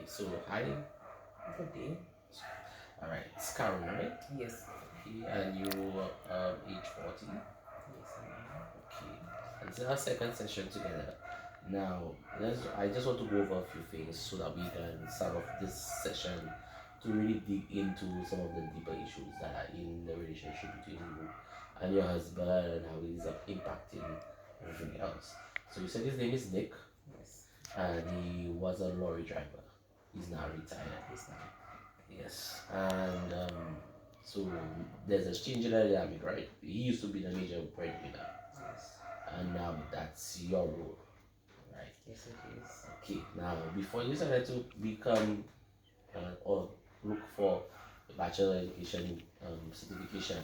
So hi. Good day. All right, it's Karen, right? Yes. Okay, and you age 40. Yes, I am. Okay, and this is our second session together. Now, I just want to go over a few things so that we can start off this session to really dig into some of the deeper issues that are in the relationship between you and your husband and how it is impacting everything else. So you said his name is Nick, Yes. and he was a lorry driver. He's now retired. Yes, now. Yes, and so there's a change in the dynamic, right? He used to be the major breadwinner, Yes. and now that's your role, right? Yes, it is. Okay, now before you decided to become or look for a bachelor education certification,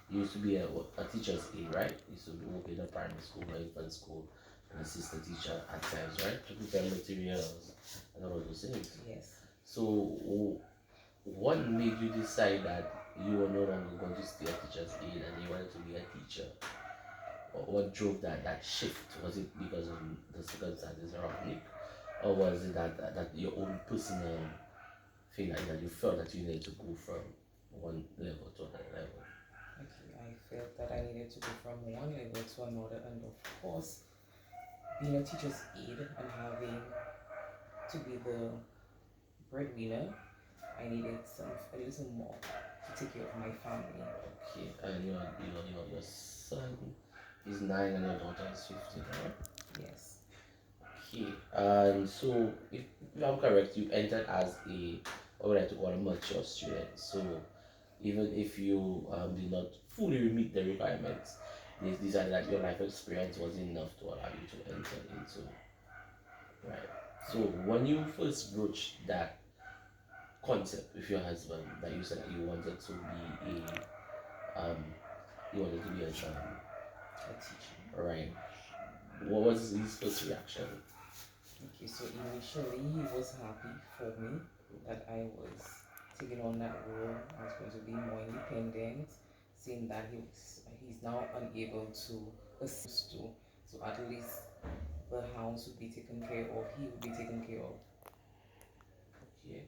you used to be a teacher's aide, right? You used to work in a primary school or infant school, an assistant teacher at times, right? To prepare materials and all of those things. Yes. So what made you decide that you were no longer going to stay a teacher's aide and you wanted to be a teacher? What drove that shift? Was it because of the circumstances around Nick? Or was it that your own personal thing that you felt that you needed to go from one level to another level? Okay, I felt that I needed to go from one level to another, and of course, being a teacher's aide and having to be the breadwinner, I needed a little more to take care of my family. Okay, and your son is 9 and your daughter is 15, right? Yes. Okay, and so if I'm correct, you entered as what would I like to call a mature student. So even if you did not fully meet the requirements, they decided that your life experience was enough to allow you to enter into, right? So when you first broached that concept with your husband, that you said that um, you wanted to be A teacher. right? What was his first reaction? Okay, so initially he was happy for me that I was taking on that role. I was going to be more independent, seeing that he's now unable to assist to. So at least the house would be taken care of. He would be taken care of. Okay.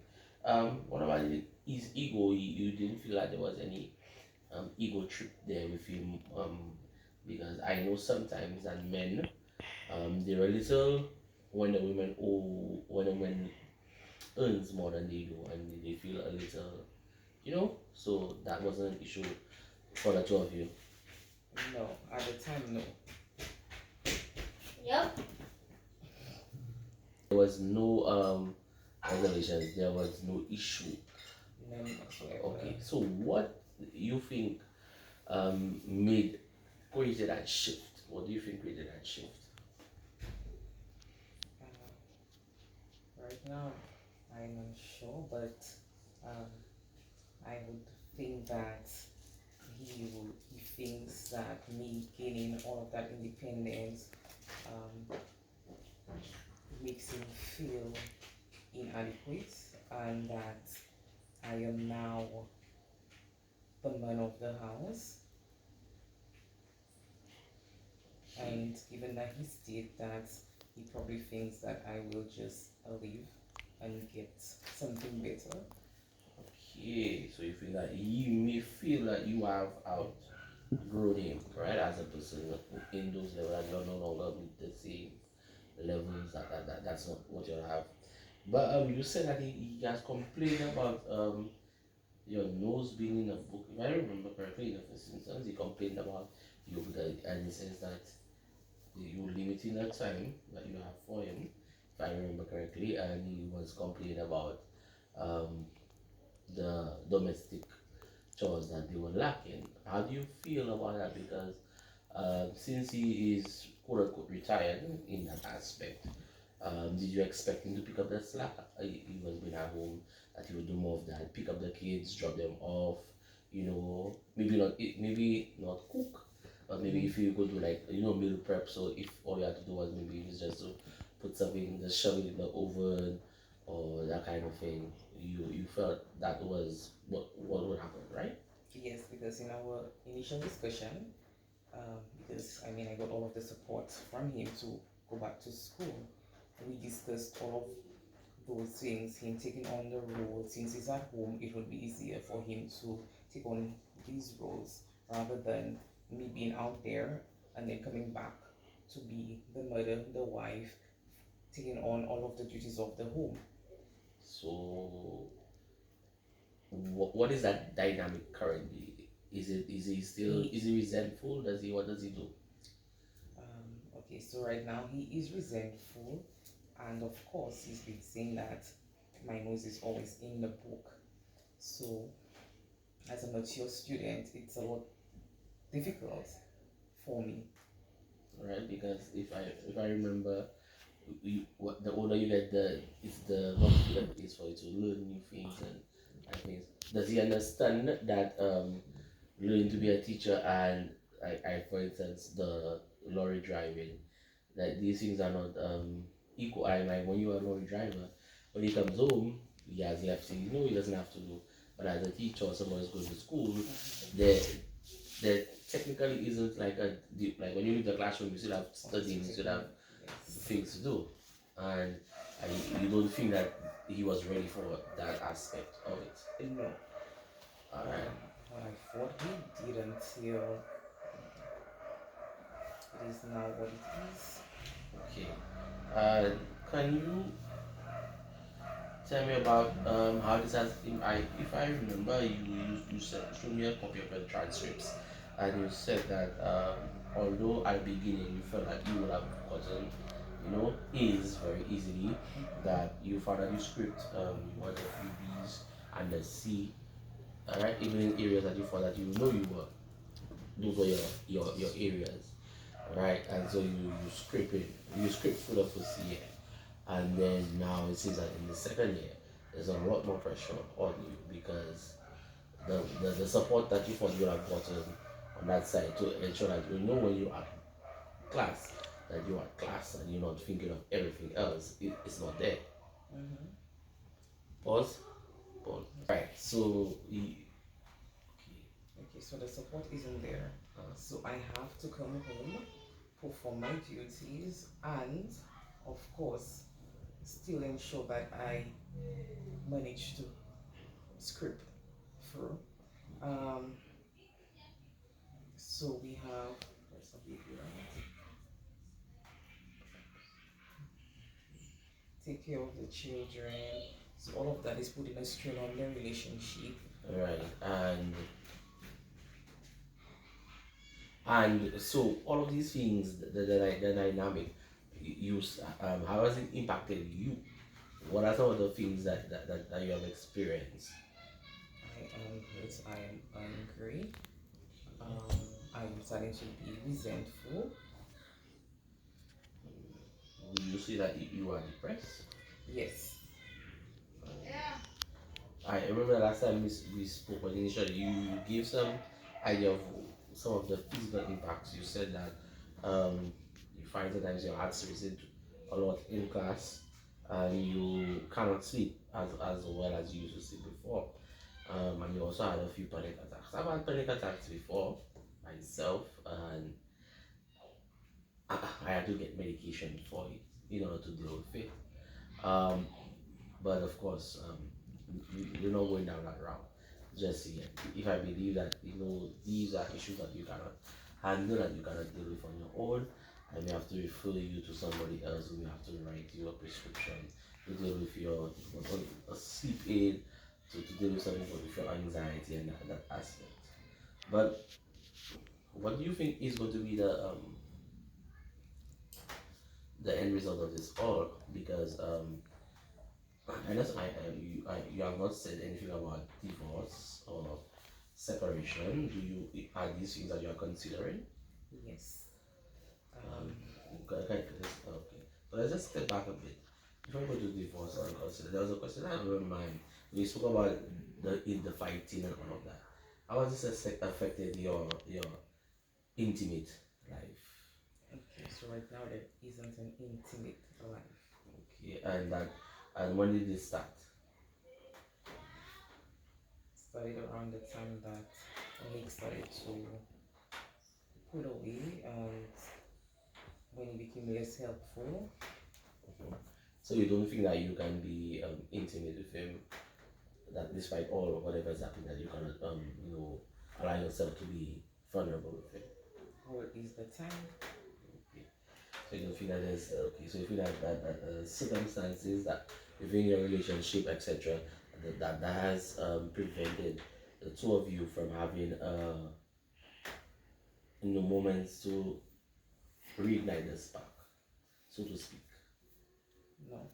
What about his ego? You didn't feel like there was any ego trip there with him? Because I know sometimes that men, they're a little when the women when a woman earns more than they do, and they feel a little, So that wasn't an issue for the two of you. No, at the time, no. Yep. There was no reservations. There was no issue. None whatsoever. Okay. So what you think made created that shift? What do you think created that shift? Right now, I'm unsure, but um, I would think that he thinks that me gaining all of that independence um, makes him feel inadequate, and that I am now the man of the house. And given that he stated that, he probably thinks that I will just leave and get something better. Okay, so you feel that you may feel that you have outgrown him, right, as a person in those levels, and you're no longer with the same levels. That's not what you have. But you said that he has complained about your nose being in a book. If I remember correctly, in the first instance, he complained about you because, and he says that you limiting the time that you have for him, if I remember correctly, and he was complaining about um, the domestic chores that they were lacking. How do you feel about that? Because since he is quote unquote retired in that aspect, did you expect him to pick up the slack? He was being at home, that he would do more of that, pick up the kids, drop them off, maybe not cook, but maybe if you could do like meal prep. So if all you had to do was maybe it was just to put something, just shove it in the oven or that kind of thing, you felt that was what would happen, right? Yes, because in our initial discussion, because I mean, I got all of the support from him to go back to school. We discussed all of those things, him taking on the role, since he's at home, it would be easier for him to take on these roles rather than me being out there and then coming back to be the mother, the wife, taking on all of the duties of the home. So, what is that dynamic currently? Is he still He, is he resentful? Does he what does he do? okay, so right now he is resentful, and of course, he's been saying that my nose is always in the book. So, as a mature student, it's a lot difficult for me. Right? Because if I remember, what the older you get, the more difficult it is for you to learn new things and things. Does he understand that learning to be a teacher and I for instance the lorry driving, that these things are not equal? I like when you are a lorry driver, when he comes home, he has left things. No, he doesn't have to do. But as a teacher or someone who's going to school, there there technically isn't like like when you leave the classroom, you still have studying, you still have Yes. things to do, and you don't think that he was ready for that aspect of it. No. All right. What I thought he did until it is now what it is. Okay. Can you tell me about how this has? If I remember, you said showed me a copy of your transcripts, and you said that although at the beginning you felt like you would have gotten, A's very easily, that you found that you script you wanted a few B's and a C. All right, even in areas that you thought that you were, those were your areas, right? And so you script for the first year, and then now it seems that in the second year there's a lot more pressure on you because the support that you thought you would have gotten on that side to ensure that when you're at class, that you're at class and you're not thinking of everything else, it's not there. Mm-hmm. Pause. Pause. Right. So Okay, so the support isn't there. So I have to come home, perform my duties, and of course, still ensure that I manage to script through. Um, so we have, where's the baby, right? Take care of the children. So all of that is putting a strain on the relationship. right, and so all of these things, the dynamic, how has it impacted you? What are some of the things that you have experienced? I am hurt, I am angry, I am starting to be resentful. Would you say that you are depressed? Yes. I remember the last time we spoke on initially, you gave some idea of some of the physical impacts. You said that you find sometimes your heart racing a lot in class, and you cannot sleep as well as you used to sleep before. And you also had a few panic attacks. I've had panic attacks before myself, and I had to get medication for it in order to deal with it. Um, but of course, you're not going down that route just yet. If I believe that these are issues that you cannot handle and you cannot deal with on your own, I may have to refer you to somebody else who may have to write you a prescription to deal with your a sleep aid, to deal with something with your anxiety and that aspect. But what do you think is going to be the end result of this all? Because you have not said anything about divorce or separation. Are these things that you are considering? Yes. Um, okay. So let's just step back a bit. Before we go to divorce and consider, there was a question I have in mind. We spoke about the fighting and all of that. How has this affected your intimate life? Okay, so right now there isn't an intimate life. Okay, and when did this start? Started around the time that Nick started to pull away and when he became less helpful. So you don't think that you can be intimate with him, that despite all of whatever's happening, that you cannot allow yourself to be vulnerable with him. Or is the time? Okay. So you don't feel that there's okay. So you feel that circumstances that within your relationship, etc., that has prevented the two of you from having moments to reignite the spark, so to speak. No.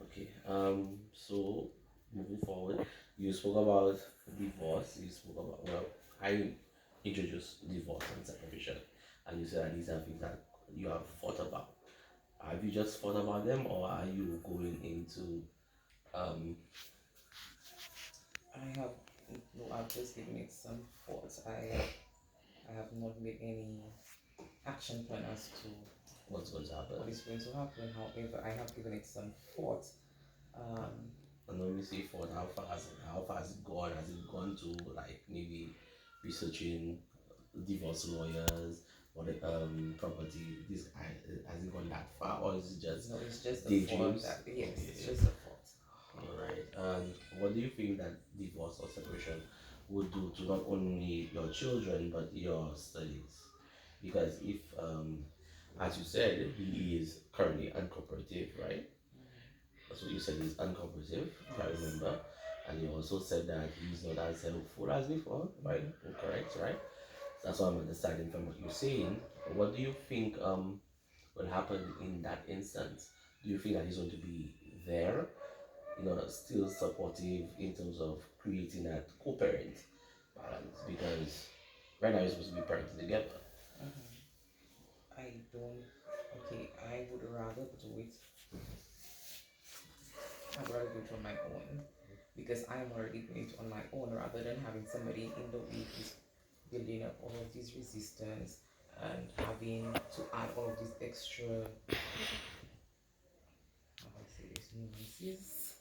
Okay. So moving forward, you spoke about divorce. You spoke about, well, I introduced divorce and separation, and you said that these are things that you have thought about. Have you just thought about them, or are you going into um? I have no. I've just given it some thoughts. I have not made any action plan as to What's going to happen? what is going to happen. However, I have given it some thought. Um, And when we say thought, how far has it gone? Has it gone to like maybe researching divorce lawyers or the property? This has it gone that far, or is it just no, it's just a thought daydreams? that yes, Okay, it's just a thought. all right. And what do you think that divorce or separation would do to not only your children but your studies? Because if as you said, he is currently uncooperative, right? That's what you said, he's uncooperative, if I remember. And you also said that he's not as helpful as before, right? Correct, right? That's what I'm understanding from what you're saying. What do you think will happen in that instance? Do you think that he's going to be there, still supportive in terms of creating that co-parent balance? Because right now you're supposed to be parenting together. I don't. Okay, I would rather do it. I'd rather do it on my own because I'm already doing it on my own rather than having somebody in the way who's building up all of this resistance and having to add all of these extra, how do I say this, nuances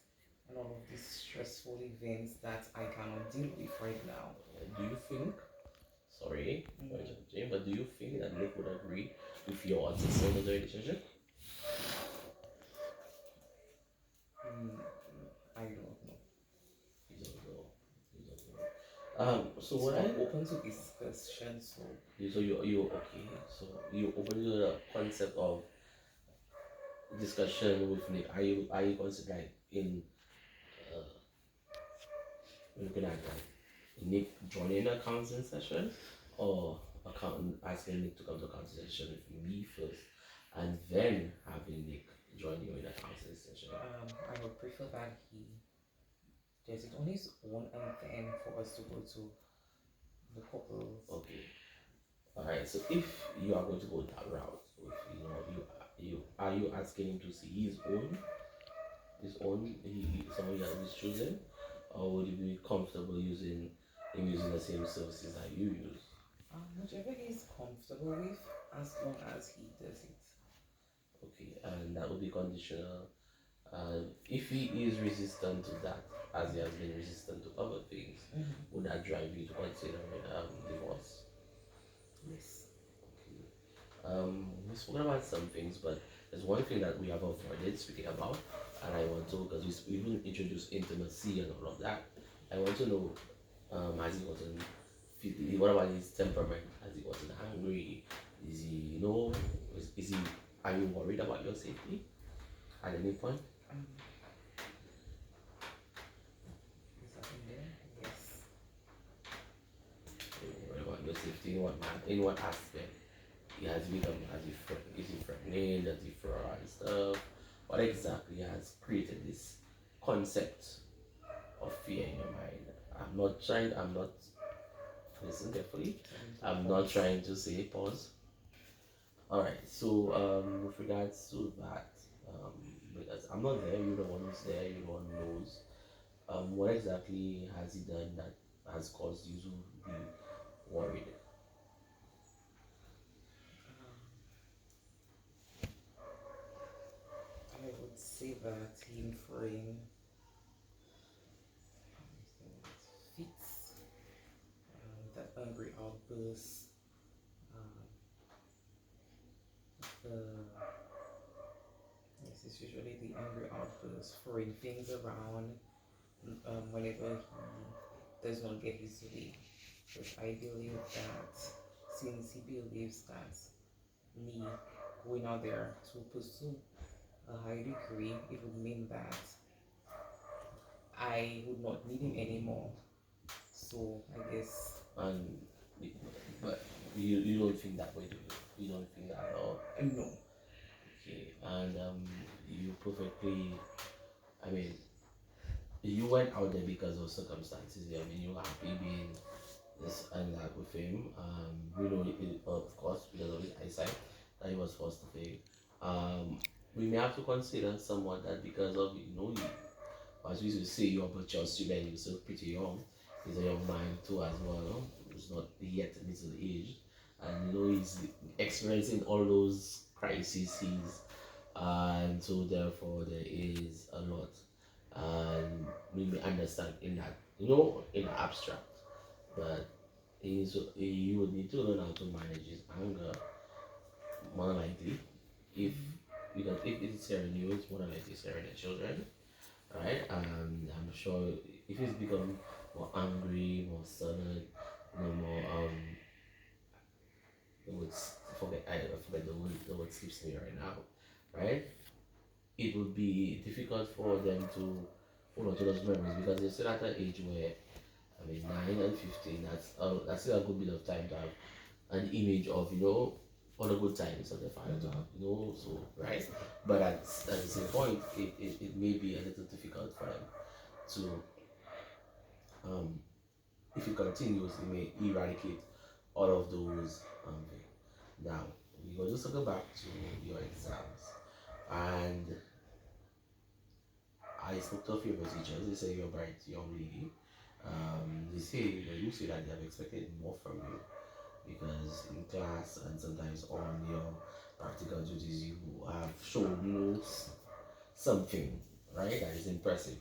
and all of these stressful events that I cannot deal with right now. Do you think, sorry, Mm. but do you think that Nick would agree with your assessment of the relationship? Mm, I don't know. You don't know. You don't know. So It's what not I open to discussion, so you okay? So you open to the concept of discussion with Nick. Are you considering like in uh, looking at like Nick joining a counseling session, or asking Nick to come to a counseling session with me first, and then having Nick join you in a counseling session? I would prefer that he does it on his own and then for us to go to the couples. Okay. All right. So if you are going to go that route, with you are you asking him to see some of his children, or would you be comfortable using the same services that you use? Whichever he's comfortable with, as long as he does it. Okay, and that would be conditional. If he is resistant to that, as he has been resistant to other things, would that drive you to consider divorce? Yes. We've spoken about some things, but there's one thing that we have avoided speaking about, and I want to, because we even introduced intimacy and all of that. I want to know, has he gotten, what about his temperament? Has he gotten angry? Is he, is he, are you worried about your safety at any point? Um, is that in there? Yes. What about your safety? In what aspect? Has he become, is he threatening? Does he throw around stuff? What exactly has created this concept of fear in your mind? I'm not, listen carefully. I'm not trying to say pause. Alright, so with regards to that, because I'm not there, you're the one who's there, you're the one who knows. What exactly has he done that has caused you to be worried? I would say that him throwing fits, that angry outburst, the yes, it's usually the angry outbursts, throwing things around whenever he does not get his way. Because I believe that since he believes that me going out there to pursue a high degree, it would mean that I would not need him anymore. So I guess And but you don't think that way, do you? You don't think that at all. no. Okay, and you perfectly. I mean, you went out there because of circumstances. Yeah, I mean, you were happy being this and that with him. We know it, of course, because of his eyesight, that he was forced to fail. We may have to consider somewhat that because of as we used to say, you're but just student, you're still pretty young. He's a young man too as well. He's not yet middle age, and he's experiencing all those crises, and so therefore there is a lot, and we may understand in that, in abstract, but he would need to learn how to manage his anger more likely if because if it's hearing you, it's more likely it's hearing the children, right? And I'm sure if he's become more angry, more sullen, more the word I forget the word slips me right now, right? It would be difficult for them to hold on to those memories because they're still at an age where, I mean, 9 and 15. That's still a good bit of time to have an image of all the good times of the father to have, so right. But at the same point, it may be a little difficult for them to um if it continues, it may eradicate all of those things. Now we're going to circle back to your exams, and I spoke to a few of your teachers. They say you're a bright young lady. They say you say that they have expected more from you because in class and sometimes on your practical duties you have shown something, right, that is impressive.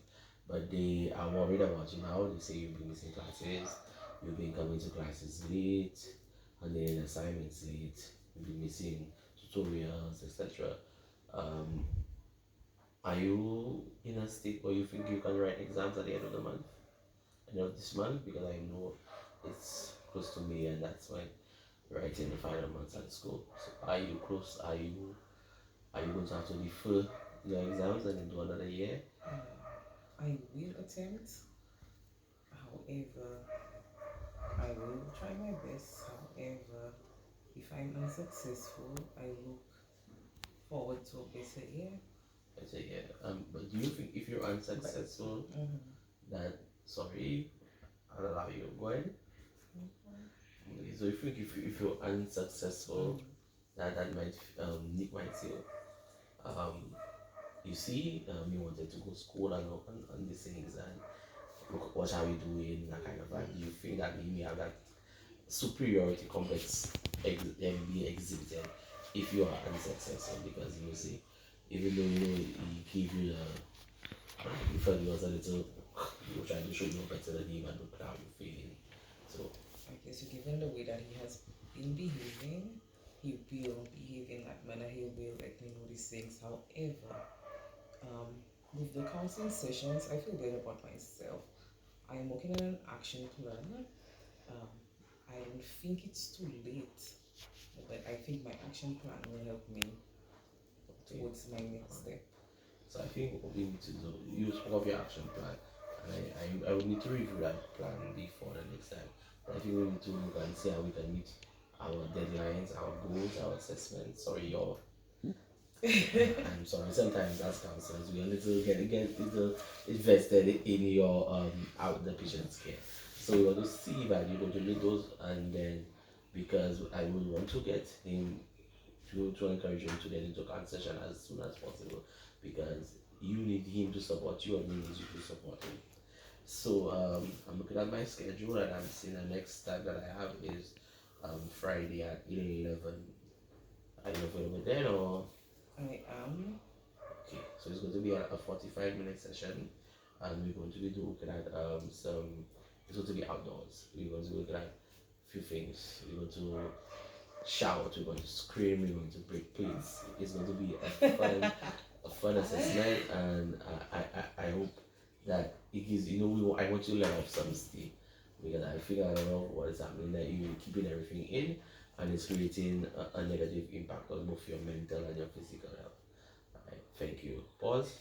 But they are worried about you now. They say you've been missing classes, you've been coming to classes late, and then assignments late, you've been missing tutorials, etc. Um, are you in a state where you think you can write exams at the end of the month, end of this month? Because I know it's close to May, and that's when writing the final months at school. So are you close? Are you going to have to defer your exams and then do another year? I will attempt. However, I will try my best. However, if I'm unsuccessful, I look forward to a better year. Better year. But do you think if you're unsuccessful, that sorry, I'll allow you. Go ahead. Okay, so you think if you're unsuccessful, that might Nick might say, um, you see, you wanted to go to school and these things, and look, what are we doing? That kind of like, do you think that he may have that superiority complex being exhibited if you are unsuccessful? Because you see, even though he gave you you felt he was a little, you were trying to show you were better than him, and look now you're failing. So I guess given the way that he has been behaving, he will behave in that manner. He will let me know these things. However, with the counseling sessions, I feel better about myself. I am working on an action plan. I don't think it's too late, but I think my action plan will help me towards my next step. So I think what we need to do, you spoke of your action plan, and I would need to review that plan before the next time. But I think we need to look and see how we can meet our deadlines, our goals, our assessments. Sorry, your. I'm sorry. Sometimes as counselors, we are get little invested in your out the patient's care. So we want to see that you're going to meet those, and then because I would want to get him to encourage him to get into concession as soon as possible because you need him to support you and he needs you to support him. So I'm looking at my schedule and I'm seeing the next time that I have is Friday at 11. Are you available then or? I am. Okay, so it's going to be a 45-minute session and we're going to be looking at it's going to be outdoors. We're going to be looking at a few things. We're going to shout, we're going to scream, we're going to break plates. It's going to be a fun a fun assessment, and I hope that it gives I want you to let off some steam, because I figure out what is happening, that you're keeping everything in, and it's creating a negative impact on both your mental and your physical health. All right, thank you. Pause.